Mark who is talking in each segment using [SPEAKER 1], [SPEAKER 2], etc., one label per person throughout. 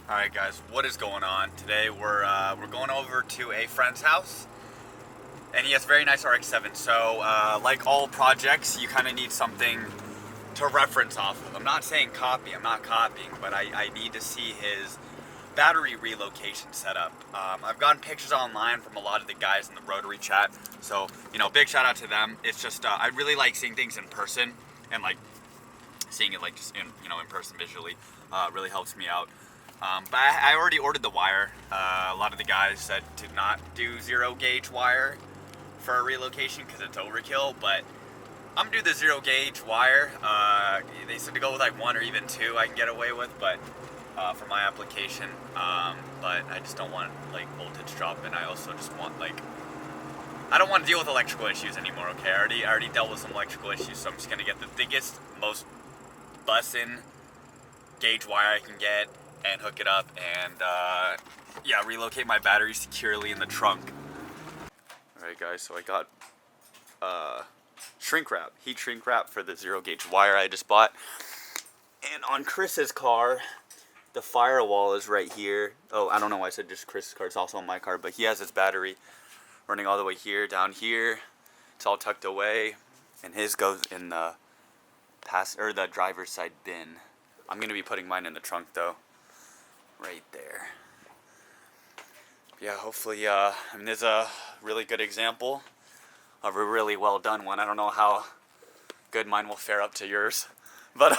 [SPEAKER 1] Alright guys, what is going on? Today we're going over to a friend's house, and he has a very nice RX-7. So like all projects, you kind of need something to reference off of. I'm not saying copy, I'm not copying, but I need to see his battery relocation setup. I've gotten pictures online from a lot of the guys in the Rotary chat, so big shout out to them. It's just I really like seeing things in person, and like seeing it like just in person visually really helps me out. But I already ordered the wire. A lot of the guys said to not do 0 gauge wire for a relocation because it's overkill, but I'm gonna do the 0 gauge wire. They said to go with like 1 or even 2 I can get away with, but for my application, but I just don't want like voltage drop, and I also just want I don't want to deal with electrical issues anymore. Okay, I already dealt with some electrical issues, so I'm just gonna get the biggest, most bussin' gauge wire I can get and hook it up, and yeah, relocate my battery securely in the trunk. Alright guys, so I got shrink wrap, heat shrink wrap for the 0 gauge wire I just bought. And on Chris's car, the firewall is right here. Oh, I don't know why I said just Chris's car, it's also on my car, but he has his battery running all the way here, down here. It's all tucked away, and his goes in the the driver's side bin. I'm gonna be putting mine in the trunk though. Right there. Yeah, hopefully, I mean, there's a really good example of a really well done one. I don't know how good mine will fare up to yours, but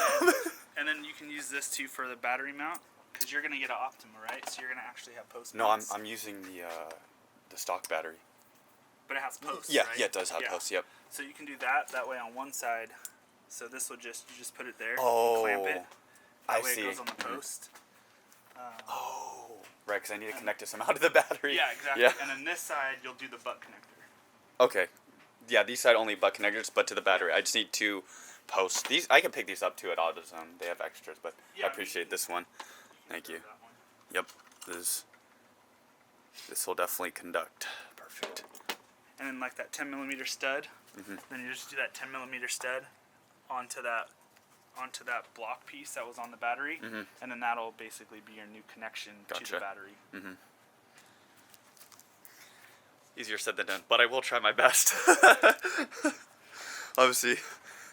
[SPEAKER 2] and then you can use this too for the battery mount, because you're gonna get an Optima, right? So you're gonna actually have post.
[SPEAKER 1] No, I'm using the stock battery.
[SPEAKER 2] But it has posts.
[SPEAKER 1] Yeah,
[SPEAKER 2] right?
[SPEAKER 1] yeah, it does have posts. Yep.
[SPEAKER 2] So you can do that way on one side. So this will you just put it there.
[SPEAKER 1] Oh,
[SPEAKER 2] and clamp it. That way
[SPEAKER 1] see.
[SPEAKER 2] It goes on the post.
[SPEAKER 1] Oh, right, because I need to connect this amount of the battery.
[SPEAKER 2] Yeah, exactly.
[SPEAKER 1] Yeah.
[SPEAKER 2] And then this side, you'll do the butt connector.
[SPEAKER 1] Okay. Yeah, these side only butt connectors, but to the battery. I just need 2 posts. These I can pick these up too at AutoZone. They have extras, but
[SPEAKER 2] Yeah,
[SPEAKER 1] I appreciate this one. Thank you. Yep. This will definitely conduct. Perfect.
[SPEAKER 2] And then like that 10mm stud. Then you just do that 10mm stud onto that block piece that was on the battery, and then that'll basically be your new connection to the battery.
[SPEAKER 1] Easier said than done, but I will try my best. Obviously,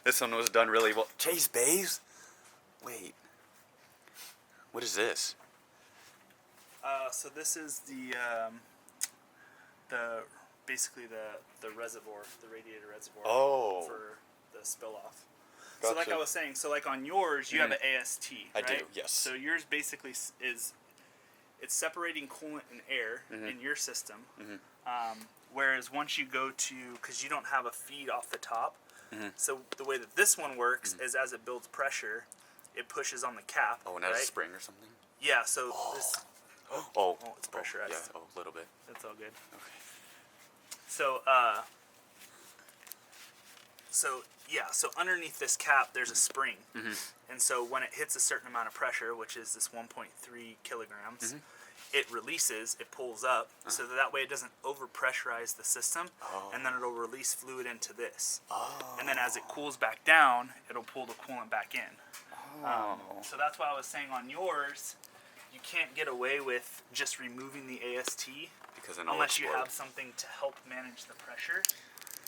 [SPEAKER 1] this one was done really well. Chase Bays? Wait. What is this?
[SPEAKER 2] So this is basically the reservoir, the radiator reservoir for the spill off.
[SPEAKER 1] Gotcha.
[SPEAKER 2] So like I was saying, so like on yours, you have an AST, right?
[SPEAKER 1] I do, yes.
[SPEAKER 2] So yours basically it's separating coolant and air in your system. Whereas once you go to, because you don't have a feed off the top, so the way that this one works is as it builds pressure, it pushes on the cap.
[SPEAKER 1] Oh, and has a spring or something?
[SPEAKER 2] Yeah, so this...
[SPEAKER 1] Oh,
[SPEAKER 2] it's pressurized.
[SPEAKER 1] Yeah, a little bit.
[SPEAKER 2] That's all good.
[SPEAKER 1] Okay.
[SPEAKER 2] So underneath this cap, there's a spring. And so when it hits a certain amount of pressure, which is this 1.3 kilograms, it releases, it pulls up, so that way it doesn't over-pressurize the system, and then it'll release fluid into this. And then as it cools back down, it'll pull the coolant back in. So that's why I was saying on yours, you can't get away with just removing the AST unless you have something to help manage the pressure.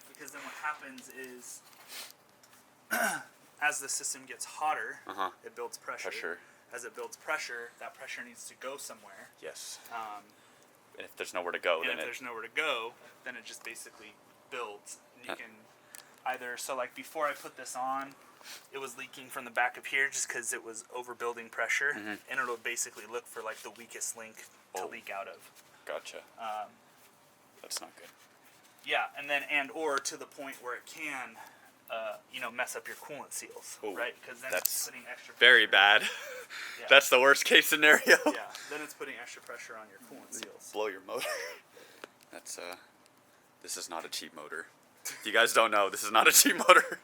[SPEAKER 2] Because then what happens is, as the system gets hotter, it builds pressure. As it builds pressure, that pressure needs to go somewhere.
[SPEAKER 1] Yes. And if there's nowhere to go,
[SPEAKER 2] then it just basically builds. And you can either, so like before I put this on, it was leaking from the back of here just because it was overbuilding pressure, and it'll basically look for like the weakest link to leak out of.
[SPEAKER 1] Gotcha. That's not good.
[SPEAKER 2] Yeah, and or to the point where it can, mess up your coolant seals, right? Because then it's putting extra pressure.
[SPEAKER 1] Very bad.
[SPEAKER 2] Yeah.
[SPEAKER 1] That's the worst case scenario.
[SPEAKER 2] Yeah, then it's putting extra pressure on your coolant seals.
[SPEAKER 1] Blow your motor. That's this is not a cheap motor. If you guys don't know, this is not a cheap motor.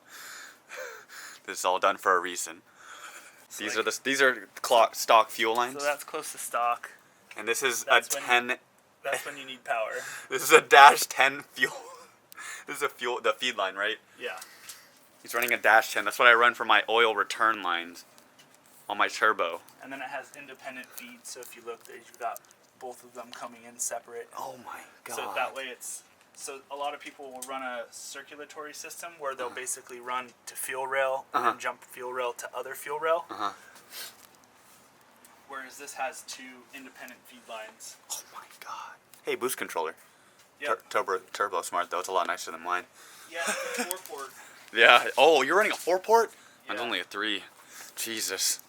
[SPEAKER 1] This is all done for a reason. So these are stock fuel lines.
[SPEAKER 2] So that's close to stock.
[SPEAKER 1] And this is a 10.
[SPEAKER 2] That's when you need power.
[SPEAKER 1] This is a -10 fuel. This is the feed line, right?
[SPEAKER 2] Yeah.
[SPEAKER 1] He's running a -10. That's what I run for my oil return lines. on my turbo.
[SPEAKER 2] And then it has independent feeds, so if you look there, you've got both of them coming in separate.
[SPEAKER 1] Oh my god.
[SPEAKER 2] So that way so a lot of people will run a circulatory system where they'll basically run to fuel rail and then jump fuel rail to other fuel rail. Whereas this has 2 independent feed lines.
[SPEAKER 1] Oh my god. Hey, boost controller.
[SPEAKER 2] Yep.
[SPEAKER 1] Turbo smart though. It's a lot nicer than mine.
[SPEAKER 2] Yeah, it's a 4-port.
[SPEAKER 1] Yeah. Oh, you're running a 4-port? Mine's
[SPEAKER 2] Yeah.
[SPEAKER 1] only a 3. Jesus.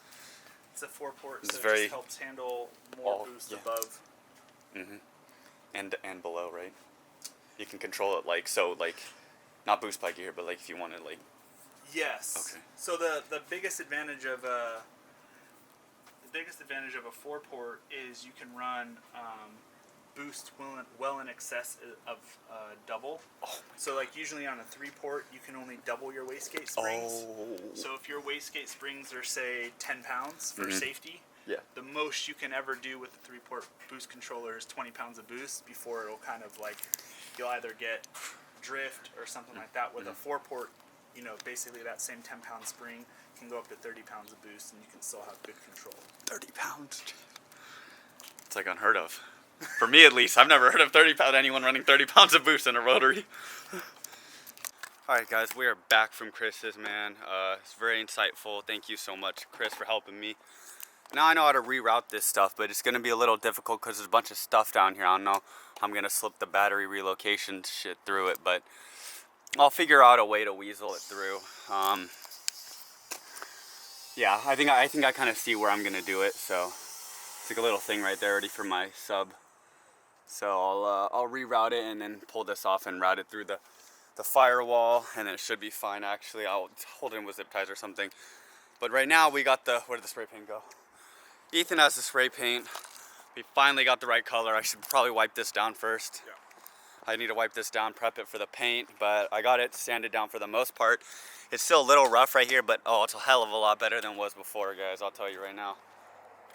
[SPEAKER 2] It's a 4-port,
[SPEAKER 1] It's
[SPEAKER 2] so
[SPEAKER 1] very-
[SPEAKER 2] it just helps handle more boost above.
[SPEAKER 1] And below, right? You can control it like so, like not boost by gear, but like if you wanted like.
[SPEAKER 2] Yes.
[SPEAKER 1] Okay.
[SPEAKER 2] So the biggest advantage of a 4-port is you can run boost well in excess of double.
[SPEAKER 1] Oh.
[SPEAKER 2] So like usually on a 3-port, you can only double your wastegate springs.
[SPEAKER 1] Oh.
[SPEAKER 2] So if your wastegate springs are say 10 pounds for safety,
[SPEAKER 1] Yeah.
[SPEAKER 2] the most you can ever do with the 3-port boost controller is 20 pounds of boost before it'll kind of like, you'll either get drift or something like that. With a 4-port, you know, basically that same 10-pound spring can go up to 30 pounds of boost and you can still have good control.
[SPEAKER 1] 30 pounds. It's like unheard of. For me at least, I've never heard of anyone running 30 pounds of boost in a rotary. Alright guys, we are back from Chris's, man. It's very insightful. Thank you so much, Chris, for helping me. Now I know how to reroute this stuff, but it's going to be a little difficult because there's a bunch of stuff down here. I don't know how I'm going to slip the battery relocation shit through it, but I'll figure out a way to weasel it through. Yeah, I think I kind of see where I'm going to do it, so it's like a little thing right there already for my sub. So I'll reroute it and then pull this off and route it through the firewall, and then it should be fine actually. I'll hold it in with zip ties or something. But right now we got where did the spray paint go? Ethan has the spray paint. We finally got the right color. I should probably wipe this down first.
[SPEAKER 3] Yeah.
[SPEAKER 1] I need to wipe this down, prep it for the paint, but I got it sanded down for the most part. It's still a little rough right here, but oh, it's a hell of a lot better than it was before, guys. I'll tell you right now.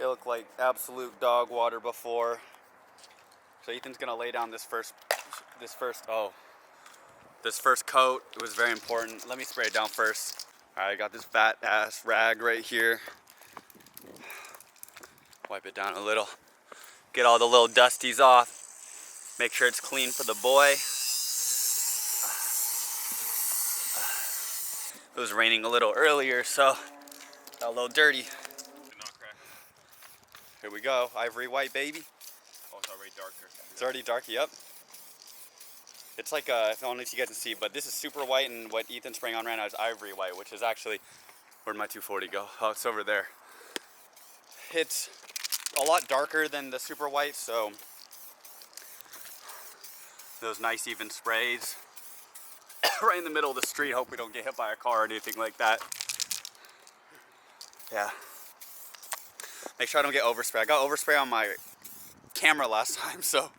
[SPEAKER 1] It looked like absolute dog water before. So Ethan's gonna lay down this first coat. It was very important. Let me spray it down first. All right, I got this fat ass rag right here. Wipe it down a little. Get all the little dusties off. Make sure it's clean for the boy. It was raining a little earlier, so got a little dirty. Here we go, ivory white, baby.
[SPEAKER 3] Oh, it's already darker.
[SPEAKER 1] It's already dark, yep. It's like, I don't know if you guys can see, but this is super white, and what Ethan's spraying on right now is ivory white, which is actually, where'd my 240 go? Oh, it's over there. It's a lot darker than the super white, so those nice even sprays. Right in the middle of the street, hope we don't get hit by a car or anything like that. Yeah. Make sure I don't get overspray. I got overspray on my camera last time, so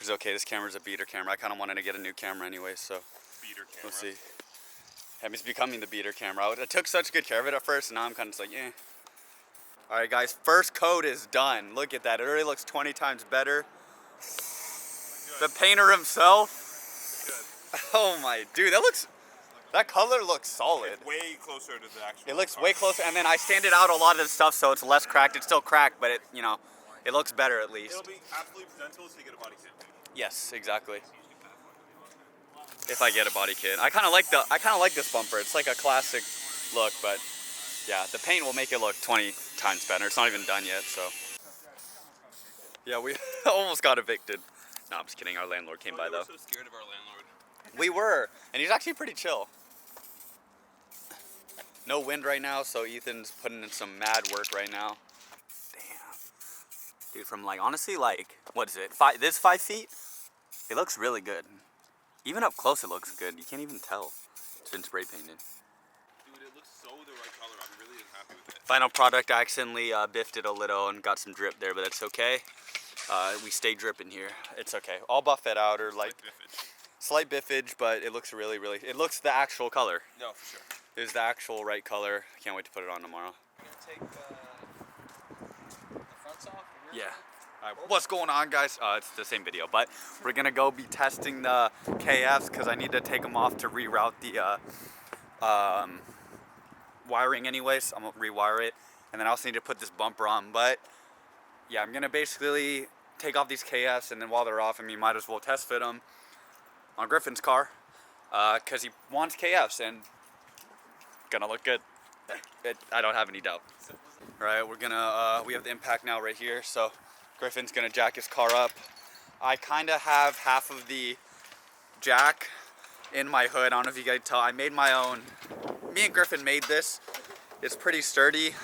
[SPEAKER 1] it's okay. This camera's a beater camera. I kind of wanted to get a new camera anyway, so
[SPEAKER 3] Beater camera.
[SPEAKER 1] we'll see. It's becoming the beater camera. I took such good care of it at first, and now I'm kind of just like, eh. All right, guys, first coat is done. Look at that. It already looks 20 times better. The painter himself.
[SPEAKER 3] Good.
[SPEAKER 1] Oh my, dude, that color looks solid.
[SPEAKER 3] It's way closer to the actual.
[SPEAKER 1] It looks
[SPEAKER 3] car.
[SPEAKER 1] way closer, and then I sanded out a lot of the stuff so it's less cracked. It's still cracked, but it looks better at least.
[SPEAKER 3] It'll be absolutely presentable so you get a body kit.
[SPEAKER 1] Yes, exactly. If I get a body kit, I kind of like this bumper. It's like a classic look, but yeah, the paint will make it look 20 times better. It's not even done yet, so yeah, we almost got evicted. No, I'm just kidding. Our landlord came by though.
[SPEAKER 3] We were so scared of our landlord.
[SPEAKER 1] We were, and he's actually pretty chill. No wind right now, so Ethan's putting in some mad work right now. Damn. Dude, from honestly, what is it? 5 feet? It looks really good. Even up close, it looks good. You can't even tell. It's been spray painted.
[SPEAKER 3] Dude, it looks so the right color. I'm really happy with it.
[SPEAKER 1] Final product, I accidentally biffed it a little and got some drip there, but that's okay. We stay dripping here. It's okay. I'll buff it out or slight biffage, but it looks really, really, it looks the actual color.
[SPEAKER 3] No, for sure.
[SPEAKER 1] It is the actual right color. I can't wait to put it on tomorrow.
[SPEAKER 4] You're gonna take the fronts off?
[SPEAKER 1] Yeah. All right, what's going on, guys? It's the same video, but we're gonna go be testing the KFs because I need to take them off to reroute the wiring anyways. I'm gonna rewire it, and then I also need to put this bumper on. But yeah, I'm gonna basically take off these KFs, and then while they're off, I mean, might as well test fit them on Griffin's car, because he wants KFs and gonna look good. I don't have any doubt. All right, we're gonna we have the impact now right here, so Griffin's gonna jack his car up. I kind of have half of the jack in my hood. I don't know if you guys tell. I made my own. Me and Griffin made this. It's pretty sturdy.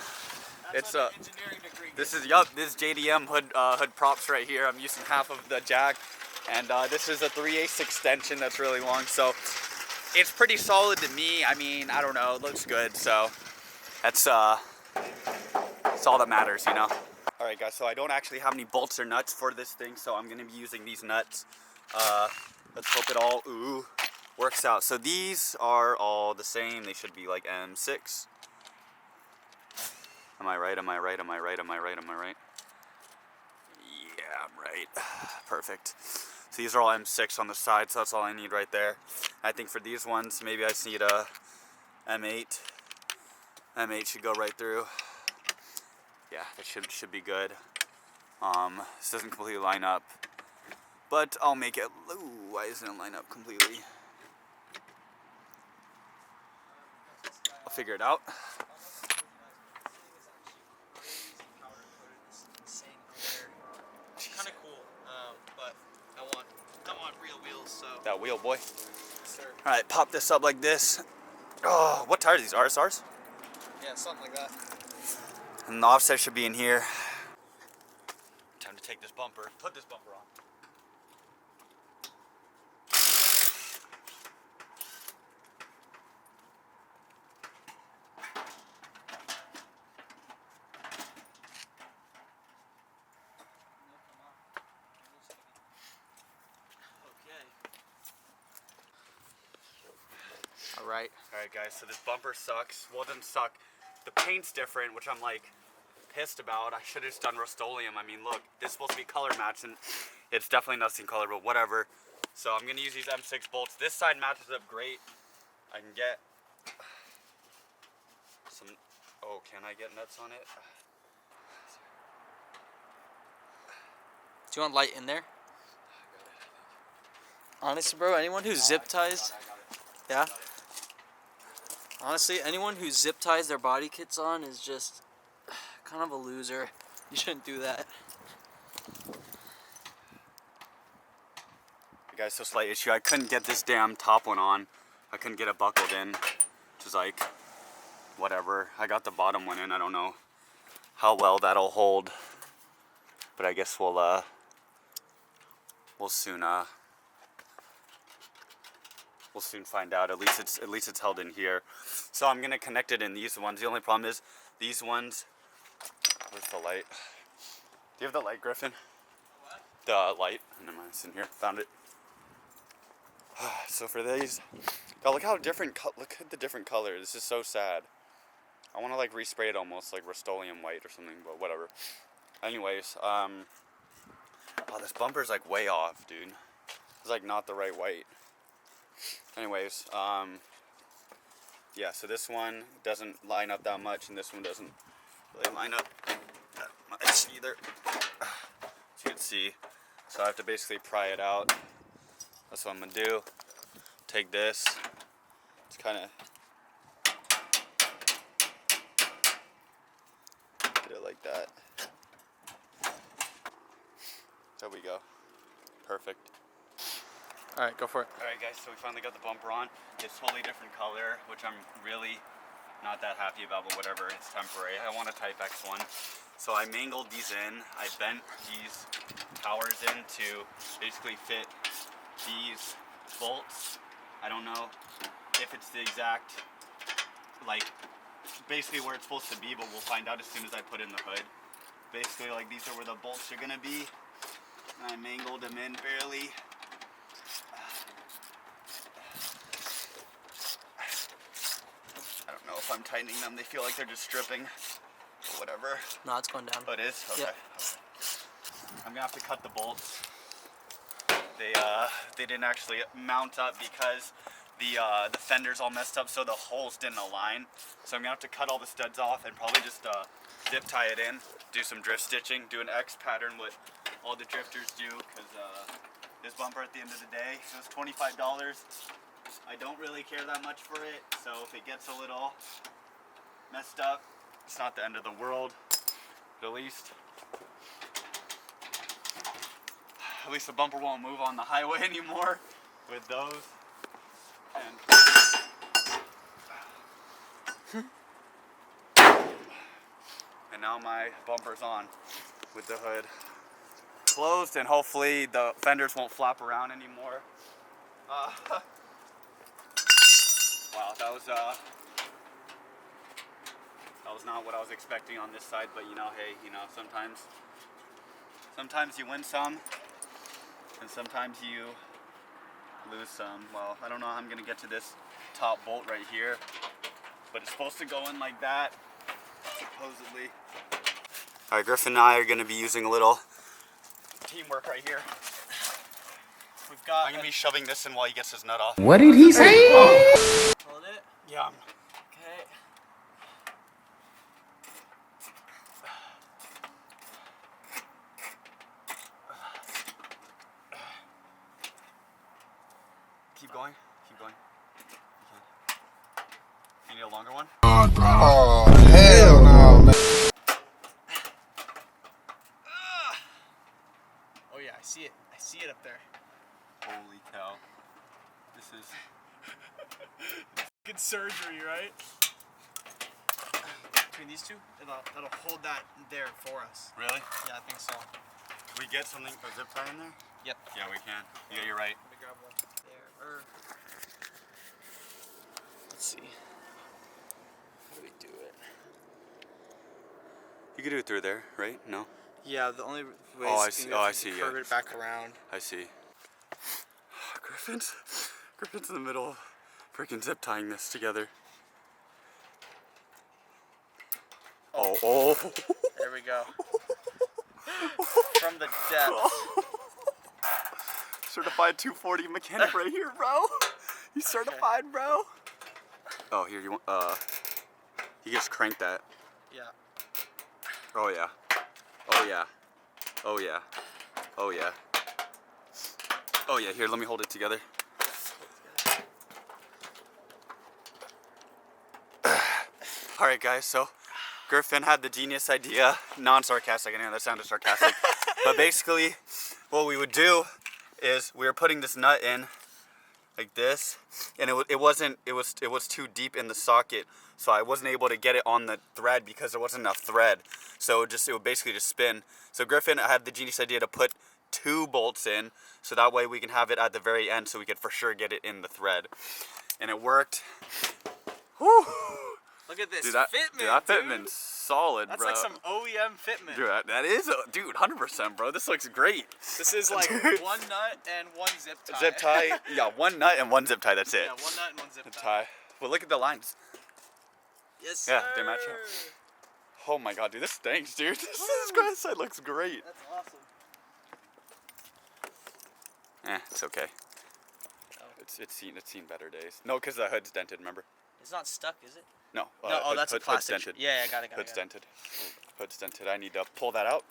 [SPEAKER 1] It's a
[SPEAKER 2] engineering degree.
[SPEAKER 1] this is this JDM hood props right here. I'm using half of the jack, and this is a 3/8 extension that's really long. So it's pretty solid to me. I mean, I don't know. It looks good. So that's all that matters, you know. All right, guys. So I don't actually have any bolts or nuts for this thing, so I'm gonna be using these nuts. Let's hope it all works out. So these are all the same. They should be like M6. Am I right? Am I right? Am I right? Am I right? Am I right? Yeah, I'm right. Perfect. So these are all M6 on the side, so that's all I need right there. I think for these ones, maybe I just need a M8. M8 should go right through. Yeah, that should be good. This doesn't completely line up, but I'll make it. Ooh, why isn't it line up completely? I'll figure it out.
[SPEAKER 4] Kind of cool, but I want real wheels, so.
[SPEAKER 1] That wheel, boy.
[SPEAKER 4] Sir.
[SPEAKER 1] All right, pop this up like this. Oh, what tires are these? RSRs?
[SPEAKER 4] Yeah, something like that.
[SPEAKER 1] And the offset should be in here. Time to take this bumper. Put this bumper on.
[SPEAKER 4] Alright.
[SPEAKER 1] Alright guys, so this bumper sucks. Well, it doesn't suck. The paint's different, which I'm like pissed about. I should have just done Rust-Oleum. I mean, look, this is supposed to be color matched, and it's definitely nothing color, but whatever. So I'm gonna use these M6 bolts. This side matches up great. I can get some, oh, can I get nuts on it?
[SPEAKER 4] Do you want light in there? Honestly, bro, anyone who zip ties, yeah. Honestly, anyone who zip ties their body kits on is just kind of a loser. You shouldn't do that.
[SPEAKER 1] Guys, so slight issue. I couldn't get this damn top one on. I couldn't get it buckled in, which is like, whatever. I got the bottom one in. I don't know how well that'll hold, but I guess we'll soon find out. At least it's held in here. So I'm gonna connect it in these ones. The only problem is these ones. Where's the light? Do you have the light, Griffin?
[SPEAKER 4] What?
[SPEAKER 1] The light. Never mind, it's in here. Found it. So for these, God, look how different. Look at the different color. This is so sad. I want to like respray it almost like Rust-Oleum white or something, but whatever. Anyways, oh, this bumper's like way off, dude. It's like not the right white. Anyways, yeah, so this one doesn't line up that much, and this one doesn't really line up that much either, as you can see. So I have to basically pry it out. That's what I'm gonna do. Take this, just kind of get it like that. There we go. Perfect.
[SPEAKER 4] Alright, go for it.
[SPEAKER 1] Alright guys, so we finally got the bumper on. It's totally different color, which I'm really not that happy about, but whatever, it's temporary. I want a Type X one. So I mangled these in. I bent these towers in to basically fit these bolts. I don't know if it's the exact, like, basically where it's supposed to be, but we'll find out as soon as I put in the hood. Basically, like, these are where the bolts are gonna be. I mangled them in barely. I don't know if I'm tightening them. They feel like they're just stripping or whatever.
[SPEAKER 4] No, it's going down.
[SPEAKER 1] Oh, it is? Okay.
[SPEAKER 4] Yep.
[SPEAKER 1] I'm gonna have to cut the bolts. They didn't actually mount up because the fenders all messed up, so the holes didn't align. So I'm gonna have to cut all the studs off and probably just zip tie it in, do some drift stitching, do an X pattern, what all the drifters do, because this bumper at the end of the day, it was $25. I don't really care that much for it, so if it gets a little messed up, it's not the end of the world. But at least the bumper won't move on the highway anymore with those. And now my bumper's on with the hood closed, and hopefully the fenders won't flap around anymore. Wow, that was not what I was expecting on this side, but hey, sometimes you win some, and sometimes you lose some. Well, I don't know how I'm gonna get to this top bolt right here, but it's supposed to go in like that, supposedly. All right, Griffin and I are gonna be using a little teamwork right here. I'm gonna be shoving this in while he gets his nut off.
[SPEAKER 5] What did he say?
[SPEAKER 4] Hold it.
[SPEAKER 1] Yeah.
[SPEAKER 4] Okay.
[SPEAKER 1] Keep going. Keep going. You need a longer one?
[SPEAKER 5] Oh, hell no, man.
[SPEAKER 2] Oh yeah, I see it. I see it up there.
[SPEAKER 1] Holy cow. This is
[SPEAKER 2] Good surgery, right? Between these two, that'll hold that there for us.
[SPEAKER 1] really?
[SPEAKER 2] Yeah, I think so.
[SPEAKER 1] Can we get something, a zip tie in there?
[SPEAKER 2] Yep.
[SPEAKER 1] Yeah, we can. Yeah, you're right.
[SPEAKER 2] Let me grab one there. Or
[SPEAKER 4] Let's see. How do we do it?
[SPEAKER 1] You could do it through there, right? No?
[SPEAKER 2] yeah, the only way
[SPEAKER 1] Oh, I
[SPEAKER 2] is
[SPEAKER 1] see.
[SPEAKER 2] you
[SPEAKER 1] Oh,
[SPEAKER 2] have
[SPEAKER 1] I
[SPEAKER 2] to
[SPEAKER 1] see,
[SPEAKER 2] curve
[SPEAKER 1] yeah.
[SPEAKER 2] it back around.
[SPEAKER 1] I see. Griffin's in the middle of freaking zip tying this together. Oh.
[SPEAKER 2] There we go. From the depths.
[SPEAKER 1] Certified 240 mechanic right here, bro. You certified, bro. Oh, here you want. You just crank that.
[SPEAKER 2] Yeah.
[SPEAKER 1] Oh yeah. Oh yeah. Oh yeah. Oh yeah. Oh yeah. Here, let me hold it together. All right, guys. So, Griffin had the genius idea, non-sarcastic. I know that sounded sarcastic, but basically, what we would do is we were putting this nut in like this, and it was too deep in the socket, so I wasn't able to get it on the thread because there wasn't enough thread. So it would basically just spin. So Griffin had the genius idea to put 2 bolts in, so that way we can have it at the very end, so we could for sure get it in the thread, and it worked. Whew.
[SPEAKER 2] Look at this
[SPEAKER 1] Dude,
[SPEAKER 2] fitment,
[SPEAKER 1] that fitment's solid,
[SPEAKER 2] That's
[SPEAKER 1] bro.
[SPEAKER 2] like some OEM fitment.
[SPEAKER 1] Dude, that is, dude, 100%, bro. This looks great.
[SPEAKER 2] This is like one nut and one zip tie.
[SPEAKER 1] Zip tie, yeah, 1 nut and 1 zip tie. That's it.
[SPEAKER 2] Yeah, one nut and one zip tie.
[SPEAKER 1] Tie. Well, look at the lines.
[SPEAKER 2] Yes,
[SPEAKER 1] Yeah,
[SPEAKER 2] sir.
[SPEAKER 1] they match up. Oh my god, dude, this stinks, dude. This side looks great.
[SPEAKER 2] That's awesome.
[SPEAKER 1] It's okay. It's seen better days. No, because the hood's dented. Remember?
[SPEAKER 2] It's not stuck, is it?
[SPEAKER 1] No.
[SPEAKER 2] No, that's a plastic.
[SPEAKER 1] Hood's dented.
[SPEAKER 2] Yeah, got it.
[SPEAKER 1] Hood's dented. Hood's dented. I need to pull that out.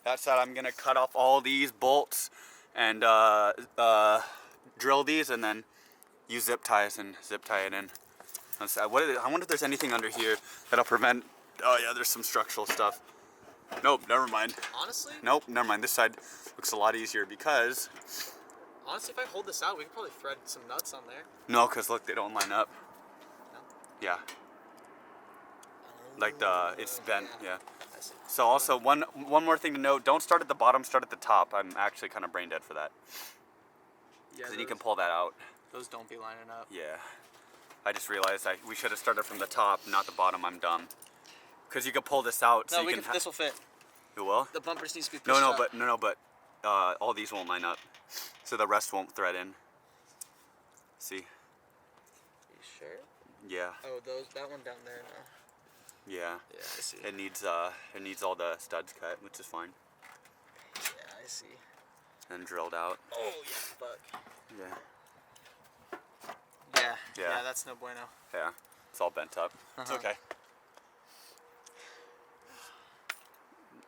[SPEAKER 1] That side, I'm gonna cut off all these bolts and drill these, and then use zip ties and zip tie it in. I wonder if there's anything under here that'll prevent. Oh yeah, there's some structural stuff. Nope, never mind.
[SPEAKER 2] Honestly?
[SPEAKER 1] Nope, never mind. This side looks a lot easier because.
[SPEAKER 2] Honestly, if I hold this out, we could probably thread some nuts on there.
[SPEAKER 1] No, because look, they don't line up.
[SPEAKER 2] No?
[SPEAKER 1] Yeah. Like it's bent, yeah.
[SPEAKER 2] I see.
[SPEAKER 1] So also, one more thing to note, don't start at the bottom, start at the top. I'm actually kind of brain dead for that.
[SPEAKER 2] Yeah,
[SPEAKER 1] Then you can pull that out.
[SPEAKER 2] those don't be lining up.
[SPEAKER 1] Yeah. I just realized we should have started from the top, not the bottom. I'm dumb. Because you can pull this out.
[SPEAKER 2] No,
[SPEAKER 1] so you can
[SPEAKER 2] this will fit.
[SPEAKER 1] It will?
[SPEAKER 2] The bumper just needs to be pushed
[SPEAKER 1] No,
[SPEAKER 2] up.
[SPEAKER 1] but all these won't line up. So the rest won't thread in. See?
[SPEAKER 2] You sure?
[SPEAKER 1] Yeah.
[SPEAKER 2] Oh, that one down there now.
[SPEAKER 1] Yeah.
[SPEAKER 2] Yeah, I see.
[SPEAKER 1] It needs all the studs cut, which is fine.
[SPEAKER 2] Yeah, I see.
[SPEAKER 1] And drilled out.
[SPEAKER 2] Oh, yeah, fuck.
[SPEAKER 1] Yeah.
[SPEAKER 4] Yeah.
[SPEAKER 1] Yeah.
[SPEAKER 4] That's no bueno.
[SPEAKER 1] Yeah, it's all bent up. It's okay.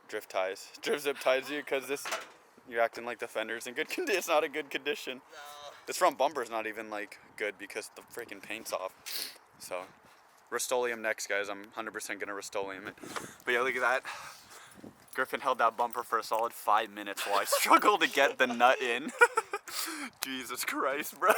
[SPEAKER 1] Drift ties. Drift zip ties you because you're acting like the fender's in good condition. It's not a good condition.
[SPEAKER 4] No.
[SPEAKER 1] This front bumper's not even like good because the freaking paint's off. So, Rust-Oleum next, guys. I'm 100% gonna Rust-Oleum it. But yeah, look at that. Griffin held that bumper for a solid 5 minutes while I struggled to get the nut in. Jesus Christ, bro.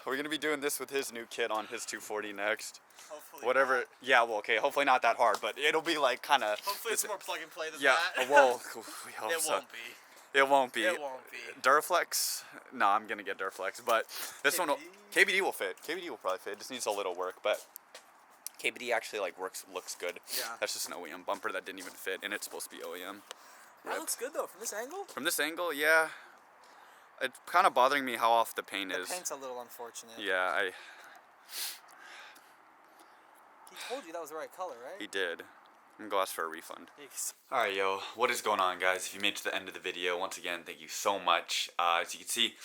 [SPEAKER 1] We're gonna be doing this with his new kit on his 240 next.
[SPEAKER 2] Hopefully
[SPEAKER 1] Whatever.
[SPEAKER 2] not.
[SPEAKER 1] Yeah, well, okay. Hopefully not that hard, but it'll be like kind of.
[SPEAKER 2] Hopefully it's more plug and play than
[SPEAKER 1] Yeah.
[SPEAKER 2] that.
[SPEAKER 1] Well, we hope
[SPEAKER 2] It
[SPEAKER 1] so.
[SPEAKER 2] won't be.
[SPEAKER 1] It won't be.
[SPEAKER 2] It won't be.
[SPEAKER 1] Duraflex? No, I'm gonna get Duraflex, but this one,
[SPEAKER 2] KBD?
[SPEAKER 1] KBD will fit. KBD will probably fit. It just needs a little work, but KBD actually like looks good.
[SPEAKER 2] Yeah.
[SPEAKER 1] That's just an OEM bumper that didn't even fit, and it's supposed to be OEM.
[SPEAKER 4] That
[SPEAKER 1] Rip.
[SPEAKER 4] looks good though from this angle.
[SPEAKER 1] From this angle, yeah. It's kind of bothering me how off the paint is.
[SPEAKER 4] The paint's a little unfortunate.
[SPEAKER 1] Yeah,
[SPEAKER 4] He told you that was the right color, right?
[SPEAKER 1] he did. I'm gonna go ask for a refund.
[SPEAKER 4] Yes.
[SPEAKER 1] Alright, yo, what is going on, guys? If you made it to the end of the video, once again, thank you so much. As you can see,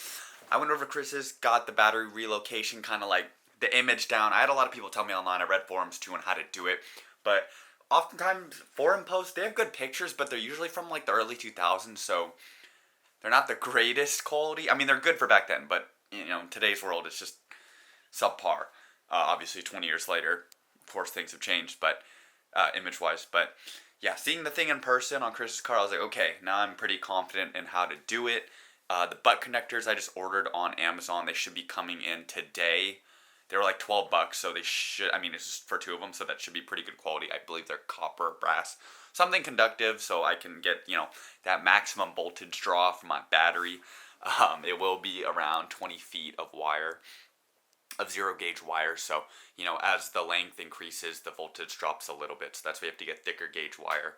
[SPEAKER 1] I went over to Chris's, got the battery relocation, kind of like the image down. I had a lot of people tell me online, I read forums too on how to do it, but oftentimes forum posts, they have good pictures, but they're usually from like the early 2000s, so they're not the greatest quality. I mean, they're good for back then, but you know, in today's world, it's just subpar. Obviously, 20 years later, of course, things have changed, but image-wise, but yeah, seeing the thing in person on Chris's car, I was like, okay, now I'm pretty confident in how to do it. The butt connectors I just ordered on Amazon, they should be coming in today. They were like $12, so they should, I mean, it's just for 2 of them, so that should be pretty good quality. I believe they're copper, brass, something conductive, so I can get, you know, that maximum voltage draw from my battery. It will be around 20 feet of wire, of 0 gauge wire, so you know, as the length increases, the voltage drops a little bit, so that's why you have to get thicker gauge wire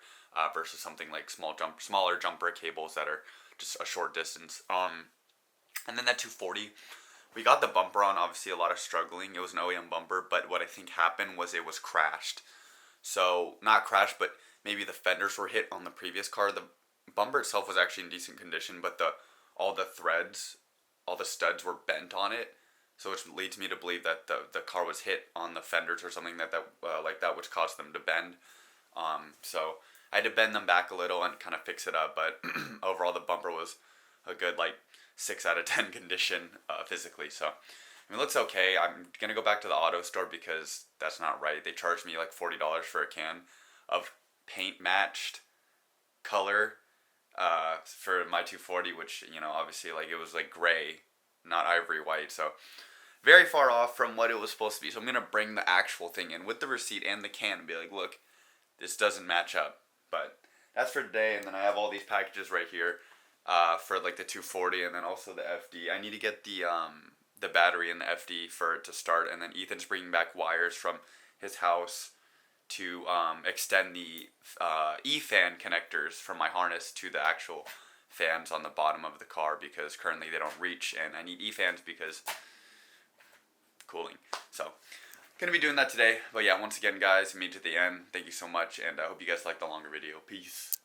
[SPEAKER 1] versus something like smaller jumper cables that are just a short distance. And then that 240, we got the bumper on, obviously a lot of struggling. It was an OEM bumper, but what I think happened was it was crashed. So not crashed, but maybe the fenders were hit on the previous car. The bumper itself was actually in decent condition, but all the threads, all the studs were bent on it. So which leads me to believe that the car was hit on the fenders or something like that, which caused them to bend. So I had to bend them back a little and kind of fix it up. But overall, the bumper was a good like 6 out of 10 condition physically. So I mean, it looks okay. I'm gonna go back to the auto store because that's not right. They charged me like $40 for a can of paint matched color for my 240, which, you know, obviously like it was like gray, not ivory white. So very far off from what it was supposed to be. So I'm going to bring the actual thing in with the receipt and the can and be like, look, this doesn't match up. But that's for today. And then I have all these packages right here for like the 240 and then also the FD. I need to get the battery and the FD for it to start. And then Ethan's bringing back wires from his house to extend the E-fan connectors from my harness to the actual fans on the bottom of the car because currently they don't reach, and I need E-fans because cooling. So gonna be doing that today. But yeah, once again, guys, made it to the end. Thank you so much, and I hope you guys liked the longer video. Peace.